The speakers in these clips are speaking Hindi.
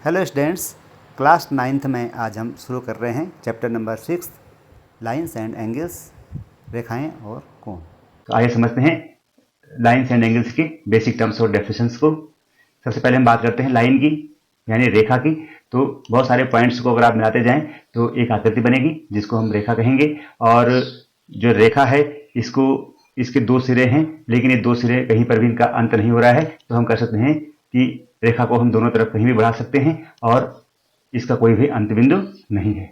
हेलो स्टूडेंट्स, क्लास 9th में आज हम शुरू कर रहे हैं chapter number 6 lines and angles, रेखाएं और कोण। तो आइए समझते हैं लाइन्स एंड एंगल्स के बेसिक टर्म्स और डेफिनेशंस को। सबसे पहले हम बात करते हैं लाइन की, यानी रेखा की। तो बहुत सारे पॉइंट्स को अगर आप मिलाते जाएं तो एक आकृति बनेगी जिसको हम रेखा कहेंगे। और जो रेखा है इसके दो सिरे हैं, लेकिन ये दो सिरे कहीं पर भी इनका अंत नहीं हो रहा है, तो हम कह सकते हैं कि रेखा को हम दोनों तरफ कहीं भी बढ़ा सकते हैं और इसका कोई भी अंत बिंदु नहीं है।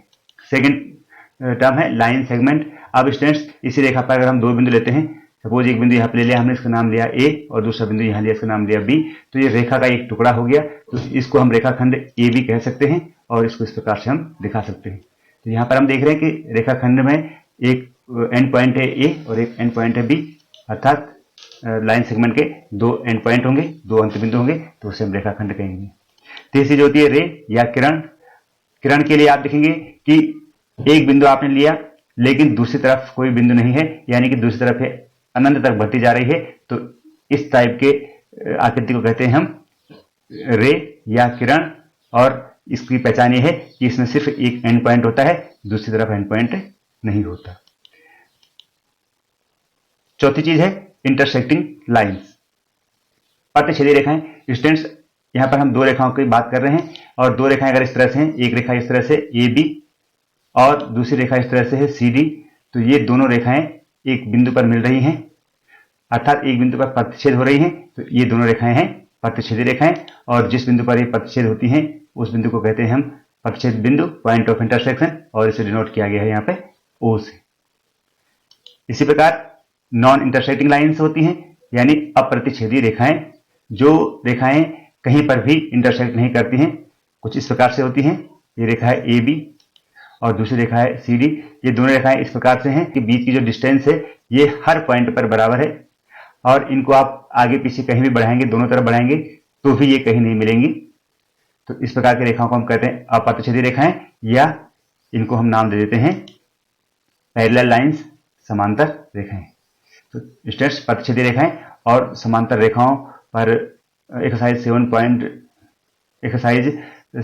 सेकेंड टर्म है लाइन सेगमेंट। अब स्टूडेंट्स, इसी रेखा पर अगर हम दो बिंदु लेते हैं, सपोज एक बिंदु यहाँ पे ले लिया हमने, इसका नाम लिया ए, और दूसरा बिंदु यहाँ लिया, इसका नाम लिया बी, तो ये रेखा का एक टुकड़ा हो गया। तो इसको हम रेखाखंड ए बी कह सकते हैं और इसको इस प्रकार से हम दिखा सकते हैं। तो यहाँ पर हम देख रहे हैं कि रेखाखंड में एक एंड पॉइंट है ए और एक एंड पॉइंट है बी, अर्थात लाइन सेगमेंट के दो एंड पॉइंट होंगे, दो अंत बिंदु होंगे, तो उसे हम रेखाखंड कहेंगे। तीसरी जो होती है रे या किरण। किरण के लिए आप देखेंगे कि एक बिंदु आपने लिया लेकिन दूसरी तरफ कोई बिंदु नहीं है, यानी कि दूसरी तरफ है अनंत तक बढ़ती जा रही है, तो इस टाइप के आकृति को कहते हैं हम रे या किरण। और इसकी पहचान ये है कि इसमें सिर्फ एक एंड पॉइंट होता है, दूसरी तरफ एंड पॉइंट नहीं होता। चौथी चीज है इंटरसेक्टिंग लाइंस, प्रतिच्छेदी रेखाएं। स्टूडेंट्स, यहां पर हम दो रेखाओं की बात कर रहे हैं, और दो रेखाएं अगर इस तरह से हैं, एक रेखा इस तरह से ए बी और दूसरी रेखा इस तरह से है सी डी, तो ये दोनों रेखाएं एक बिंदु पर मिल रही हैं, अर्थात एक बिंदु पर प्रतिच्छेद हो रही हैं, तो ये दोनों रेखाएं हैं प्रतिच्छेदी रेखाएं। और जिस बिंदु पर ये प्रतिच्छेद होती हैं उस बिंदु को कहते हैं हम प्रतिच्छेद बिंदु, पॉइंट ऑफ इंटरसेक्शन, और इसे डिनोट किया गया है यहाँ पे ओ से। इसी प्रकार नॉन इंटरसेक्टिंग लाइन्स होती हैं, यानी अप्रतिच्छेदी रेखाएं, जो रेखाएं कहीं पर भी इंटरसेक्ट नहीं करती हैं। कुछ इस प्रकार से होती हैं, ये रेखा है ए बी और दूसरी रेखा है सी डी। ये दोनों रेखाएं इस प्रकार से हैं कि बीच की जो डिस्टेंस है ये हर पॉइंट पर बराबर है, और इनको आप आगे पीछे कहीं भी बढ़ाएंगे, दोनों तरफ बढ़ाएंगे, तो भी ये कहीं नहीं मिलेंगी। तो इस प्रकार की रेखाओं को हम कहते हैं अप्रतिच्छेदी रेखाएं, या इनको हम नाम दे देते हैं पैरेलल लाइंस, समांतर रेखाएं। तो स्टूडेंट्स, प्रतिच्छेदी रेखाएं और समांतर रेखाओं पर एक्सरसाइज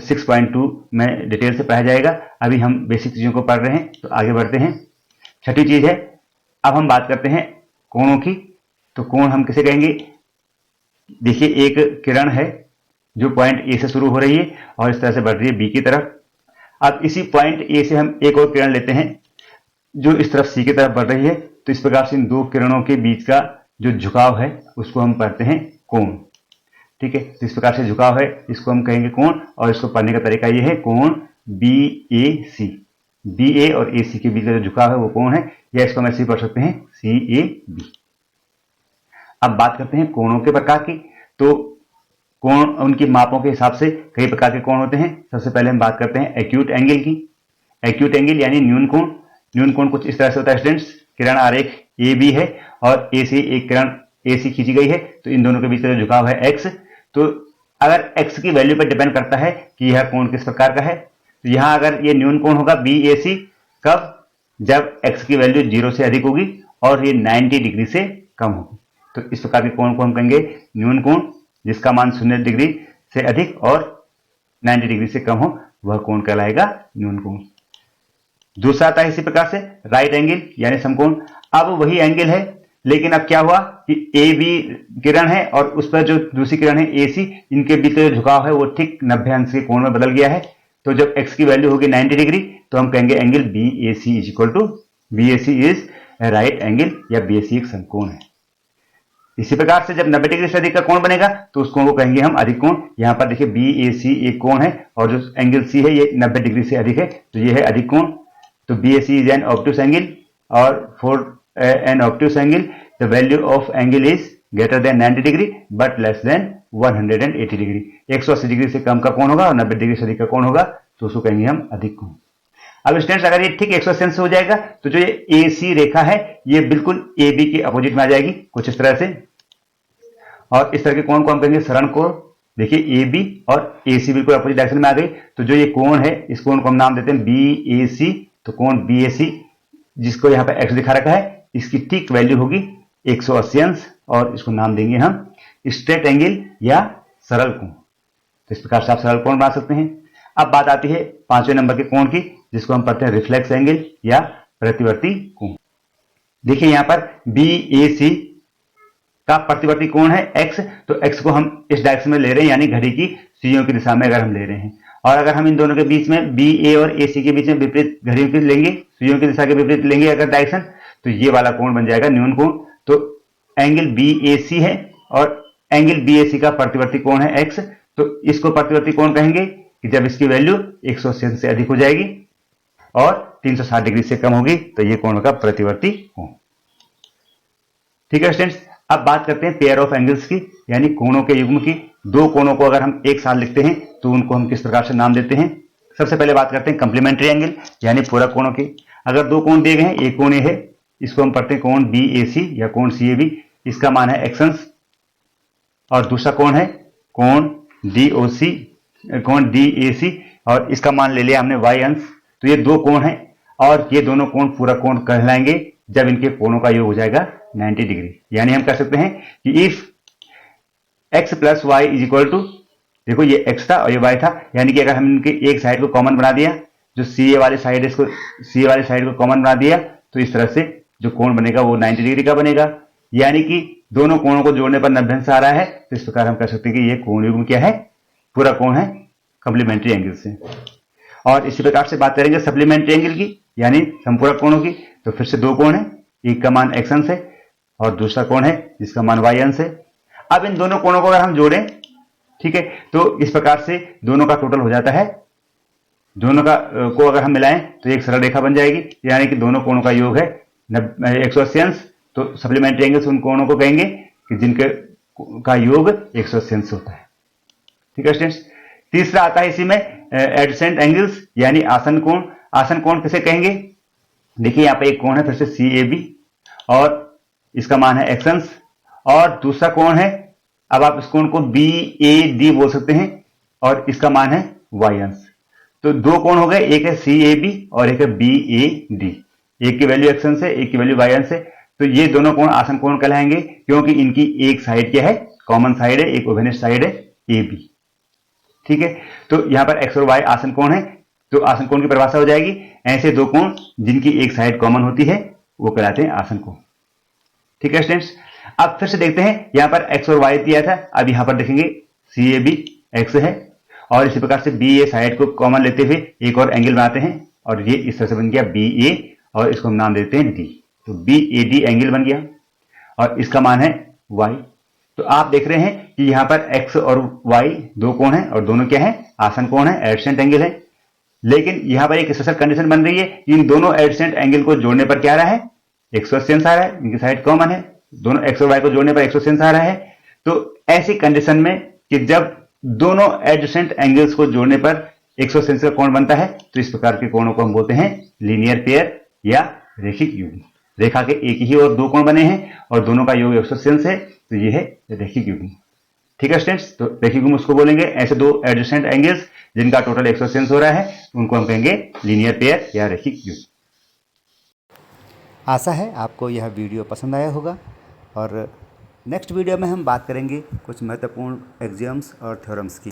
6.2 में डिटेल से पढ़ा जाएगा। अभी हम बेसिक चीजों को पढ़ रहे हैं, तो आगे बढ़ते हैं। छठी चीज है, अब हम बात करते हैं कोणों की। तो कोण हम किसे कहेंगे? देखिए, एक किरण है जो पॉइंट ए से शुरू हो रही है और इस तरह से बढ़ रही है बी की तरफ। अब इसी पॉइंट ए से हम एक और किरण लेते हैं जो इस तरफ सी की तरफ बढ़ रही है, तो इस प्रकार से इन दो किरणों के बीच का जो झुकाव है उसको हम पढ़ते हैं कोण। ठीक है, तो इस प्रकार से झुकाव है, इसको हम कहेंगे कोण, और इसको पढ़ने का तरीका ये है कोण बी ए सी। बी ए और ए सी के बीच का जो झुकाव है वो कोण है, या इसको हम ऐसे ही पढ़ सकते हैं सी ए बी। अब बात करते हैं कोणों के प्रकार की। तो कोण, उनकी मापों के हिसाब से कई प्रकार के कोण होते हैं। सबसे पहले हम बात करते हैं एक्यूट एंगल की। एक्यूट एंगल यानी न्यून कोण। न्यून कोण कुछ इस तरह से होता है स्टूडेंट्स, किरण आरेख ए बी है और ए से एक किरण ए सी खींची गई है, तो इन दोनों के बीच का जो झुकाव है एक्स। तो अगर एक्स की वैल्यू पर डिपेंड करता है कि यह कोण किस प्रकार का है। तो यहां अगर ये न्यून कोण होगा बी ए सी, कब? जब एक्स की वैल्यू 0 से अधिक होगी और ये 90 डिग्री से कम होगी। तो इस प्रकार के कोण को हम कहेंगे न्यून कोण, जिसका मान 0 डिग्री से अधिक और 90 डिग्री से कम हो, वह कोण कहलाएगा न्यून कोण। दूसरा आता है इसी प्रकार से राइट एंगल यानी समकोण। अब वही एंगल है, लेकिन अब क्या हुआ कि ए बी किरण है और उस पर जो दूसरी किरण है ए सी, इनके बीच जो झुकाव है वो ठीक 90 अंश के कोण में बदल गया है। तो जब एक्स की वैल्यू होगी 90 डिग्री, तो हम कहेंगे angle B A C is equal to B A C is right angle, या बी ए सी एक समकोण है। इसी प्रकार से जब 90 डिग्री से अधिक का कोण बनेगा तो उस कोण को कहेंगे हम अधिक कोण। यहां पर देखिए बी ए सी एक कोण है और जो एंगल सी है ये 90 डिग्री से अधिक है, तो ये है अधिक कोण। तो B A C is an obtuse angle, और for an obtuse angle the value of angle is greater than 90 degree but less than 180 degree. 180 degree से कम का कोण होगा और 90 डिग्री से अधिक का कोण होगा, तो उसको कहेंगे हम अधिक कोण। अब स्टूडेंट्स, अगर ये ठीक 180 अंश हो जाएगा तो जो ये ए सी रेखा है ये बिल्कुल ए बी के अपोजिट में आ जाएगी, कुछ इस तरह से। और इस तरह के कोण को हम कहेंगे सरण कोण। देखिए ए बी और ए सी बिल्कुल अपोजिट डायरेक्शन में आ गई, तो जो ये कोण है इस कोण को हम नाम देते हैं बी ए सी। तो कोण बी ए सी, जिसको यहाँ पे एक्स दिखा रखा है, इसकी ठीक वैल्यू होगी 180 अंश, और इसको नाम देंगे हम स्ट्रेट एंगल या सरल कोण। तो इस प्रकार से आप सरल कोण बना सकते हैं। अब बात आती है 5वें नंबर के कोण की, जिसको हम पढ़ते हैं रिफ्लेक्स एंगल या प्रतिवर्ती कोण। देखिए यहाँ पर BAC का प्रतिवर्ती कोण है x, तो x को हम इस डायरेक्शन में ले रहे हैं, यानी घड़ी की सुइयों की दिशा में अगर हम ले रहे हैं। और अगर हम इन दोनों के बीच में BA और AC के बीच में विपरीत घड़ियों की लेंगे, सुइयों की दिशा के विपरीत लेंगे अगर डायरेक्शन, तो ये वाला कोण बन जाएगा न्यून कोण। तो एंगल BAC है और एंगल BAC का प्रतिवर्ती कोण है x, तो इसको प्रतिवर्ती कोण कहेंगे कि जब इसकी वैल्यू 180 से अधिक हो जाएगी और 360 डिग्री से कम होगी, तो ये कोण होगा प्रतिवर्ती कोण। ठीक है स्टूडेंट्स, अब बात करते हैं पेयर ऑफ एंगल्स की, यानी कोणों के युग्म की। दो कोणों को अगर हम एक साथ लिखते हैं तो उनको हम किस प्रकार से नाम देते हैं। सबसे पहले बात करते हैं कंप्लीमेंट्री एंगल, यानी पूरक कोणों की। अगर दो कोण दिए गए हैं, एक कोण ये है, इसको हम पढ़ते हैं कोण BAC या कोण CAB, इसका मान है एक्सन्स, और दूसरा कोण है कोण DAC और इसका मान ले लिया हमने y अंश। तो ये दो कोण हैं और ये दोनों कोण पूरक कोण कहलाएंगे जब इनके कोणों का योग हो जाएगा 90 डिग्री। यानी हम कह सकते हैं कि if x plus y is equal to, देखो ये x था और ये y था, यानी कि अगर हम इनके एक साइड को कॉमन बना दिया, जो CA वाली साइड है इसको CA वाली साइड को कॉमन बना दिया, तो इस तरह से जो कोण बनेगा वो 90 डिग्री का बनेगा। यानी कि दोनों कोणों को जोड़ने पर 90 अंश आ रहा है, तो इस प्रकार हम कह सकते हैं कि ये कोण युग्म क्या है, पूरा कोण है कंप्लीमेंट्री एंगल से। और इसी प्रकार से बात करेंगे सप्लीमेंट्री एंगल की, यानी संपूरक कोणों की। तो फिर से दो कोण है, एक का मान x अंश है और दूसरा कोण है जिसका मान y अंश है। अब इन दोनों कोणों को अगर हम जोड़ें, ठीक है, तो इस प्रकार से दोनों का टोटल हो जाता है, दोनों का को अगर हम मिलाएं तो एक सरल रेखा बन जाएगी, यानी कि दोनों कोणों का योग है 180 अंश। तो सप्लीमेंट्री एंगल्स उन कोणों को कहेंगे कि जिनके का योग 180 अंश होता है। ठीक है स्टूडेंट्स, तीसरा आता है इसी में एडजेसेंट एंगल्स, यानी आसन कोण। आसन कोण किसे कहेंगे, देखिए यहाँ पे एक कोण है फिर से CAB और इसका मान है x अंश, और दूसरा कोण है, अब आप इस कोण को BAD बोल सकते हैं और इसका मान है y अंश। तो दो कोण हो गए, एक है CAB और एक है BAD, एक की वैल्यू x अंश है, एक की वैल्यू y अंश है। तो ये दोनों कोण आसन कोण कहलाएंगे, क्योंकि इनकी एक साइड क्या है, कॉमन साइड है, एक ओवेनिस्ट साइड है AB। ठीक है, तो यहां पर x और y आसन कोण है, तो आसन कोण की परिभाषा हो जाएगी ऐसे दो कोण जिनकी एक साइड कॉमन होती है वो कहलाते हैं आसन कोण। ठीक है स्टूडेंट्स, अब फिर से देखते हैं, यहां पर x और y दिया था, अब यहां पर देखेंगे CAB x है और इसी प्रकार से BA साइड को कॉमन लेते हुए एक और एंगल बनाते हैं और ये इस तरह से बन गया BA और इसको हम नाम देते हैं D। तो BAD एंगल बन गया और इसका मान है y। तो आप देख रहे हैं कि यहाँ पर x और y दो कोण हैं और दोनों क्या है, आसन कोण है, एडजेसेंट एंगल है। लेकिन यहाँ पर एक स्पेशल कंडीशन बन रही है कि इन दोनों एडजेसेंट एंगल को जोड़ने पर क्या आ रहा है, 180 अंश आ रहा है, इनकी साइड कॉमन है, दोनों x और y को जोड़ने पर 180 अंश आ रहा है। तो ऐसी कंडीशन में कि जब दोनों एडजेसेंट एंगल्स को जोड़ने पर 180 अंश का कोण बनता है, तो इस प्रकार के कोणों को हम बोलते हैं लीनियर पेयर या रेखिक युग्म। रेखा के एक ही और दो कोण बने हैं और दोनों का योग 180 अंश है, तो ये है रेखिक युग्म। ठीक है स्टूडेंट्स, तो रेखिक युग्म उसको बोलेंगे ऐसे दो एडजेसेंट एंगल्स जिनका टोटल 180 अंश हो रहा है, उनको हम कहेंगे लीनियर पेयर या रेखिक युग्म। आशा है आपको यह वीडियो पसंद आया होगा और नेक्स्ट वीडियो में हम बात करेंगे कुछ महत्वपूर्ण एक्सियम्स और थ्योरम्स की।